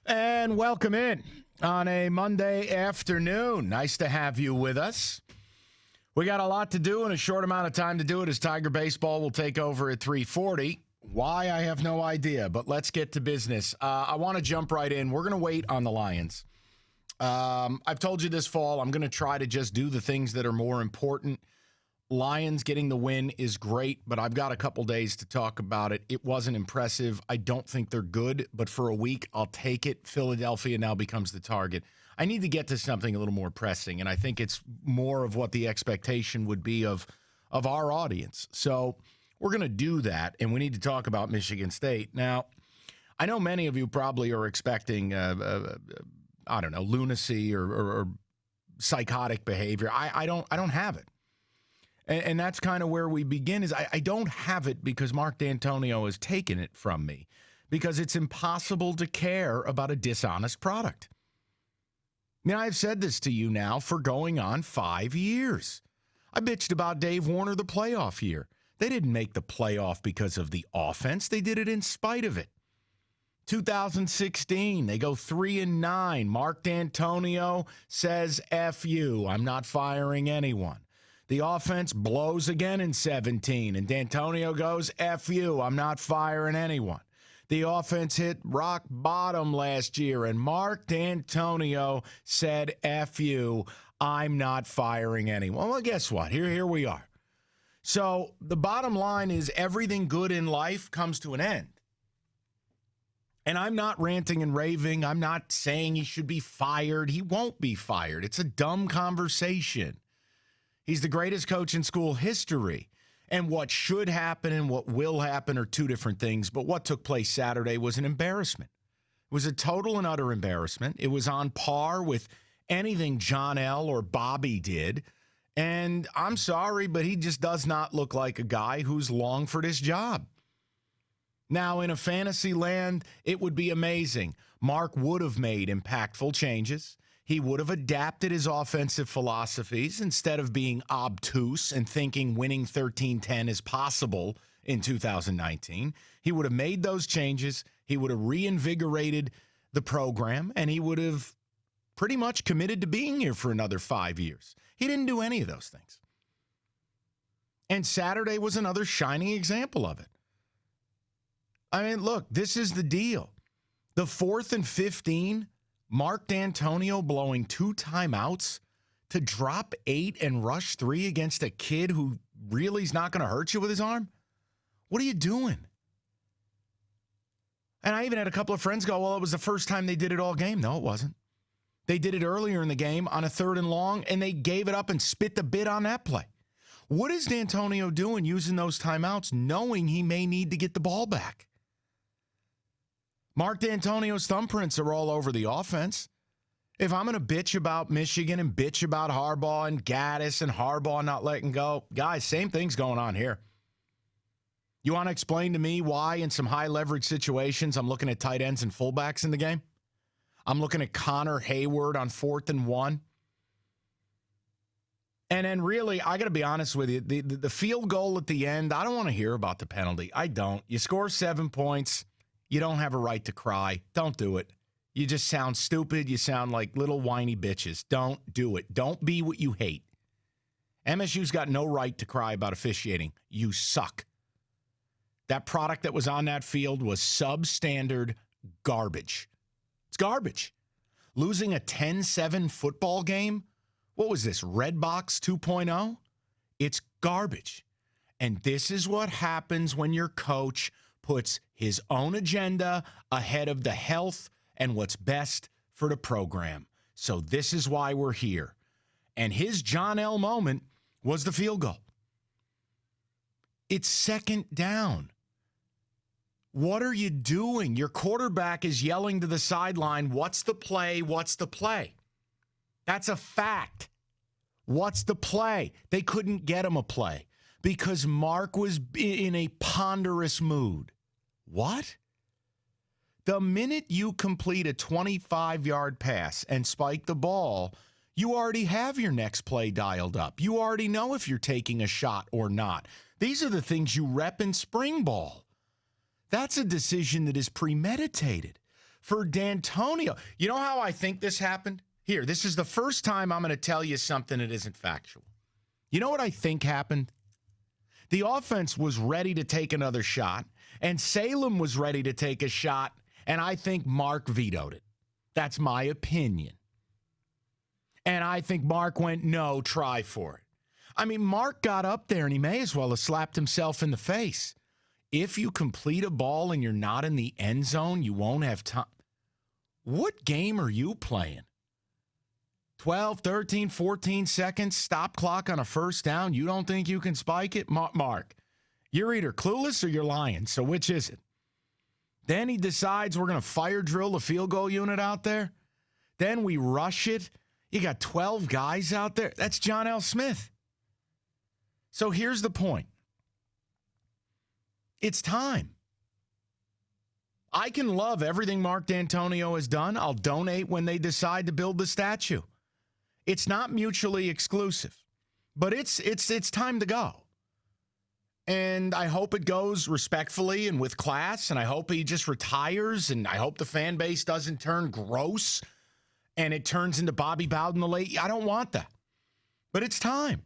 And welcome in on a Monday afternoon. Nice to have you with us. We got a lot to do in a short amount of time to do it as Tiger Baseball will take over at 3:40. Why, I have no idea, but let's get to business. I want to jump right in. We're going to wait on the Lions. I've told you this fall, I'm going to try to just do the things that are more important. Lions getting the win is great, but I've got a couple days to talk about it. It wasn't impressive. I don't think they're good, but for a week, I'll take it. Philadelphia now becomes the target. I need to get to something a little more pressing, and I think it's more of what the expectation would be of our audience. So we're going to do that, and we need to talk about Michigan State. Now, I know many of you probably are expecting, I don't know, lunacy or psychotic behavior. I don't have it. And that's kind of where we begin is I don't have it because Mark Dantonio has taken it from me because it's impossible to care about a dishonest product. I mean, I've said this to you now for going on 5 years. I bitched about Dave Warner the playoff year. They didn't make the playoff because of the offense. They did it in spite of it. 2016, they go 3-9. Mark Dantonio says, F you, I'm not firing anyone. The offense blows again in 17, and Dantonio goes, F you, I'm not firing anyone. The offense hit rock bottom last year, and Mark Dantonio said, F you, I'm not firing anyone. Well, guess what? Here we are. So the bottom line is everything good in life comes to an end. And I'm not ranting and raving. I'm not saying he should be fired. He won't be fired. It's a dumb conversation. He's the greatest coach in school history. And what should happen and what will happen are two different things. But what took place Saturday was an embarrassment. It was a total and utter embarrassment. It was on par with anything John L. or Bobby did. And I'm sorry, but he just does not look like a guy who's long for this job. Now, in a fantasy land, it would be amazing. Mark would have made impactful changes. He would have adapted his offensive philosophies instead of being obtuse and thinking winning 13-10 is possible in 2019. He would have made those changes. He would have reinvigorated the program, and he would have pretty much committed to being here for another 5 years. He didn't do any of those things. And Saturday was another shining example of it. I mean, look, this is the deal. The 4th and 15, Mark Dantonio blowing 2 timeouts to drop 8 and rush 3 against a kid who really is not going to hurt you with his arm? What are you doing? And I even had a couple of friends go, well, it was the first time they did it all game. No, it wasn't. They did it earlier in the game on a 3rd and long, and they gave it up and spit the bit on that play. What is Dantonio doing using those timeouts, knowing he may need to get the ball back? Mark Dantonio's thumbprints are all over the offense. If I'm going to bitch about Michigan and bitch about Harbaugh and Gaddis and Harbaugh not letting go, guys, same thing's going on here. You want to explain to me why in some high-leverage situations I'm looking at tight ends and fullbacks in the game? I'm looking at Connor Hayward on 4th and 1. And then really, I got to be honest with you, the field goal at the end, I don't want to hear about the penalty. I don't. You score 7 points. You don't have a right to cry. Don't do it. You just sound stupid. You sound like little whiny bitches. Don't do it. Don't be what you hate. MSU's got no right to cry about officiating. You suck. That product that was on that field was substandard garbage. It's garbage. Losing a 10-7 football game? What was this, Redbox 2.0? It's garbage. And this is what happens when your coach puts his own agenda ahead of the health and what's best for the program. So this is why we're here. And his John L. moment was the field goal. It's 2nd down. What are you doing? Your quarterback is yelling to the sideline, what's the play? What's the play? That's a fact. What's the play? They couldn't get him a play because Mark was in a ponderous mood. What? The minute you complete a 25-yard pass and spike the ball, you already have your next play dialed up. You already know if you're taking a shot or not. These are the things you rep in spring ball. That's a decision that is premeditated. for Dantonio. You know how I think this happened? Here, this is the first time I'm going to tell you something that isn't factual. You know what I think happened? The offense was ready to take another shot, and Salem was ready to take a shot, and I think Mark vetoed it. That's my opinion. And I think Mark went, no, try for it. I mean, Mark got up there, and he may as well have slapped himself in the face. If you complete a ball and you're not in the end zone, you won't have time. What game are you playing? 12, 13, 14 seconds, stop clock on a first down. You don't think you can spike it? Mark, you're either clueless or you're lying. So which is it? Then he decides we're going to fire drill the field goal unit out there. Then we rush it. You got 12 guys out there. That's John L. Smith. So here's the point. It's time. I can love everything Mark Dantonio has done. I'll donate when they decide to build the statue. It's not mutually exclusive, but it's time to go. And I hope it goes respectfully and with class, and I hope he just retires, and I hope the fan base doesn't turn gross and it turns into Bobby Bowden the late. I don't want that. But it's time.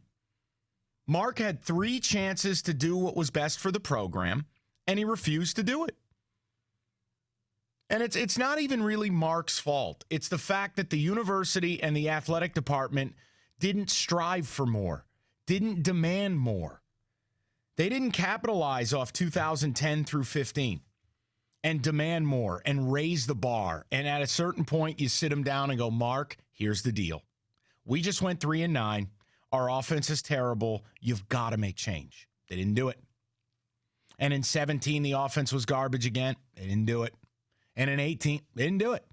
Mark had 3 chances to do what was best for the program, and he refused to do it. And it's not even really Mark's fault. It's the fact that the university and the athletic department didn't strive for more, didn't demand more. They didn't capitalize off 2010 through 15 and demand more and raise the bar. And at a certain point, you sit them down and go, Mark, here's the deal. We just went 3-9. Our offense is terrible. You've got to make change. They didn't do it. And in 17, the offense was garbage again. They didn't do it. And in 18, they didn't do it.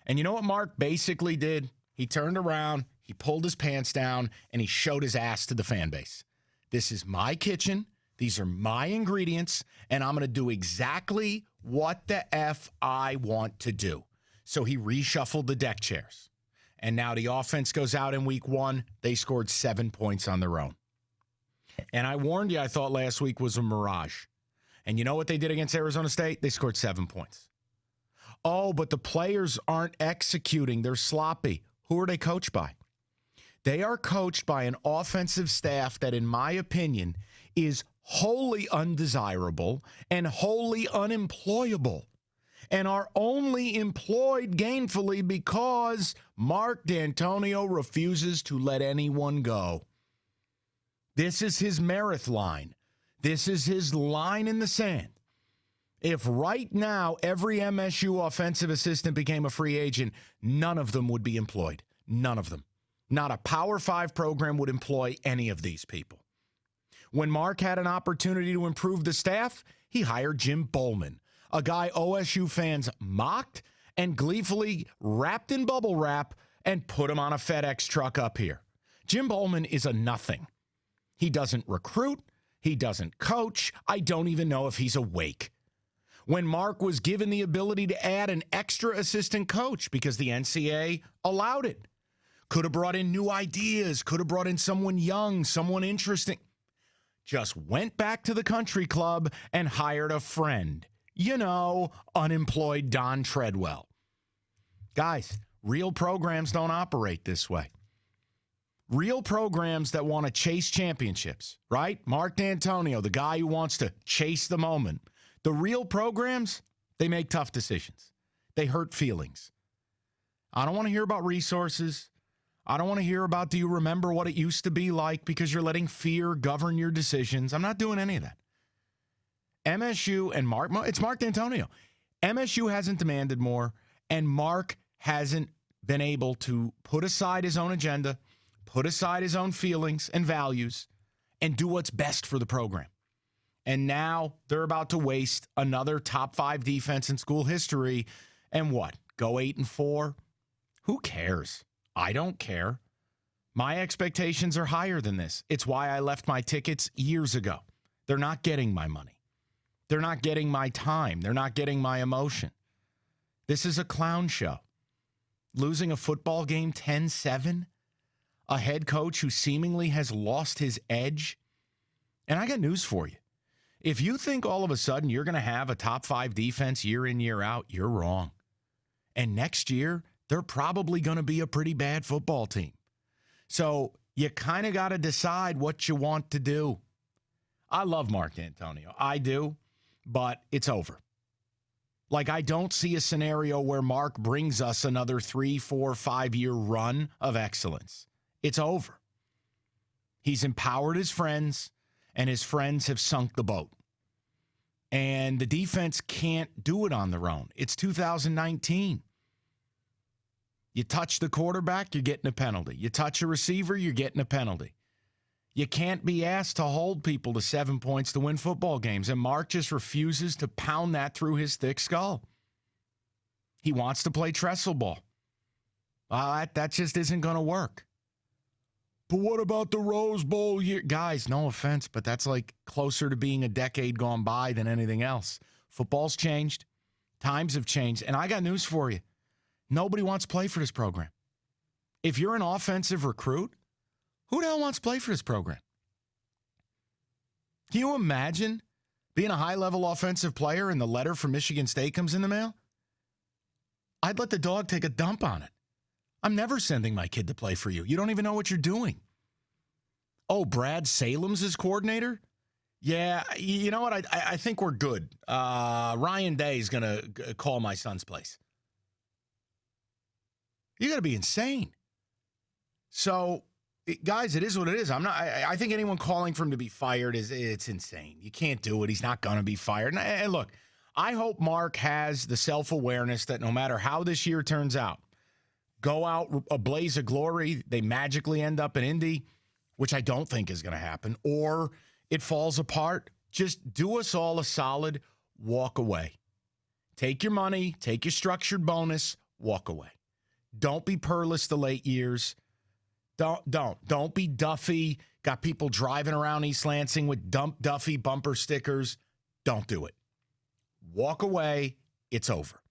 And you know what Mark basically did? He turned around, he pulled his pants down, and he showed his ass to the fan base. This is my kitchen. These are my ingredients, and I'm going to do exactly what the F I want to do. So he reshuffled the deck chairs. And now the offense goes out in week 1. They scored 7 points on their own. And I warned you, I thought last week was a mirage. And you know what they did against Arizona State? They scored 7 points. Oh, but the players aren't executing. They're sloppy. Who are they coached by? They are coached by an offensive staff that, in my opinion, is wholly undesirable and wholly unemployable, and are only employed gainfully because Mark Dantonio refuses to let anyone go. This is his marathon line. This is his line in the sand. If right now every MSU offensive assistant became a free agent, none of them would be employed. None of them. Not a Power 5 program would employ any of these people. When Mark had an opportunity to improve the staff, he hired Jim Bowman, a guy OSU fans mocked and gleefully wrapped in bubble wrap and put him on a FedEx truck up here. Jim Bowman is a nothing. He doesn't recruit. He doesn't coach. I don't even know if he's awake. When Mark was given the ability to add an extra assistant coach because the NCAA allowed it, could have brought in new ideas, could have brought in someone young, someone interesting. Just went back to the country club and hired a friend. You know, unemployed Don Treadwell. Guys, real programs don't operate this way. Real programs that want to chase championships, right? Mark Dantonio, the guy who wants to chase the moment. The real programs, they make tough decisions. They hurt feelings. I don't want to hear about resources. I don't want to hear about, do you remember what it used to be like, because you're letting fear govern your decisions. I'm not doing any of that. MSU and Mark, it's Mark Dantonio. MSU hasn't demanded more, and Mark hasn't been able to put aside his own agenda, put aside his own feelings and values, and do what's best for the program. And now they're about to waste another top 5 defense in school history. And what? Go 8-4? Who cares? I don't care. My expectations are higher than this. It's why I left my tickets years ago. They're not getting my money. They're not getting my time. They're not getting my emotion. This is a clown show. Losing a football game 10-7? A head coach who seemingly has lost his edge? And I got news for you. If you think all of a sudden you're going to have a top 5 defense year in, year out, you're wrong. And next year, they're probably going to be a pretty bad football team. So you kind of got to decide what you want to do. I love Mark Dantonio. I do, but it's over. Like, I don't see a scenario where Mark brings us another 3, 4, 5-year run of excellence. It's over. He's empowered his friends, and his friends have sunk the boat. And the defense can't do it on their own. It's 2019. You touch the quarterback, you're getting a penalty. You touch a receiver, you're getting a penalty. You can't be asked to hold people to 7 points to win football games, and Mark just refuses to pound that through his thick skull. He wants to play trestle ball. That just isn't going to work. But what about the Rose Bowl year? Guys, no offense, but that's like closer to being a decade gone by than anything else. Football's changed. Times have changed. And I got news for you. Nobody wants to play for this program. If you're an offensive recruit, who the hell wants to play for this program? Can you imagine being a high-level offensive player and the letter from Michigan State comes in the mail? I'd let the dog take a dump on it. I'm never sending my kid to play for you. You don't even know what you're doing. Oh, Brad Salem's his coordinator? Yeah, you know what? I think we're good. Ryan Day is going to call my son's place. You got to be insane. So, guys, it is what it is. I think anyone calling for him to be fired it's insane. You can't do it. He's not going to be fired. And look, I hope Mark has the self-awareness that no matter how this year turns out, go out a blaze of glory, they magically end up in Indy, which I don't think is going to happen, or it falls apart. Just do us all a solid, walk away. Take your money, take your structured bonus, walk away. Don't be Perlis the late years. Don't be Duffy. Got people driving around East Lansing with Dump Duffy bumper stickers. Don't do it. Walk away. It's over.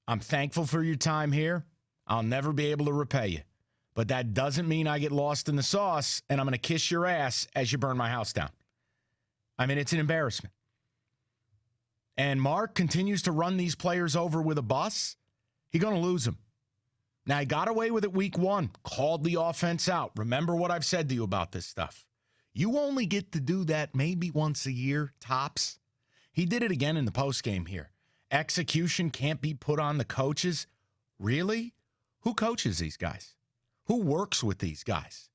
I'm thankful for your time here. I'll never be able to repay you. But that doesn't mean I get lost in the sauce and I'm going to kiss your ass as you burn my house down. I mean, it's an embarrassment. And Mark continues to run these players over with a bus. He's going to lose them. Now, he got away with it week 1, called the offense out. Remember what I've said to you about this stuff. You only get to do that maybe once a year, tops. He did it again in the postgame here. Execution can't be put on the coaches. Really? Who coaches these guys? Who works with these guys?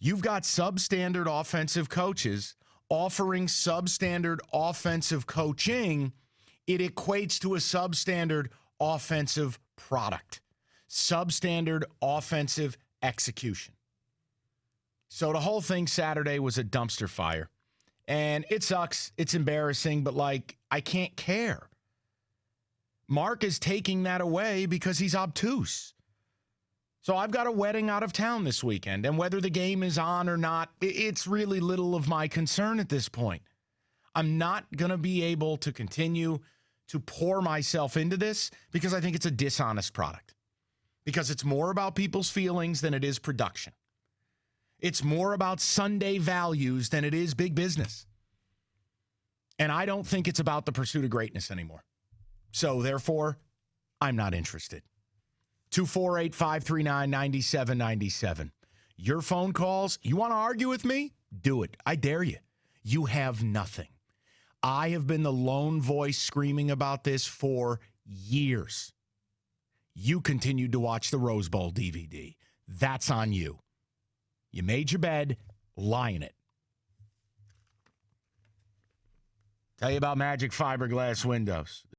You've got substandard offensive coaches offering substandard offensive coaching. It equates to a substandard offensive product. Substandard offensive execution. So the whole thing Saturday was a dumpster fire. And it sucks. It's embarrassing, but I can't care. Mark is taking that away because he's obtuse. So I've got a wedding out of town this weekend, and whether the game is on or not, it's really little of my concern at this point. I'm not going to be able to continue to pour myself into this because I think it's a dishonest product. Because it's more about people's feelings than it is production. It's more about Sunday values than it is big business. And I don't think it's about the pursuit of greatness anymore. So, therefore, I'm not interested. 248-539-9797. Your phone calls, you want to argue with me? Do it. I dare you. You have nothing. I have been the lone voice screaming about this for years. You continued to watch the Rose Bowl DVD. That's on you. You made your bed, lie in it. Tell you about Magic Fiberglass windows.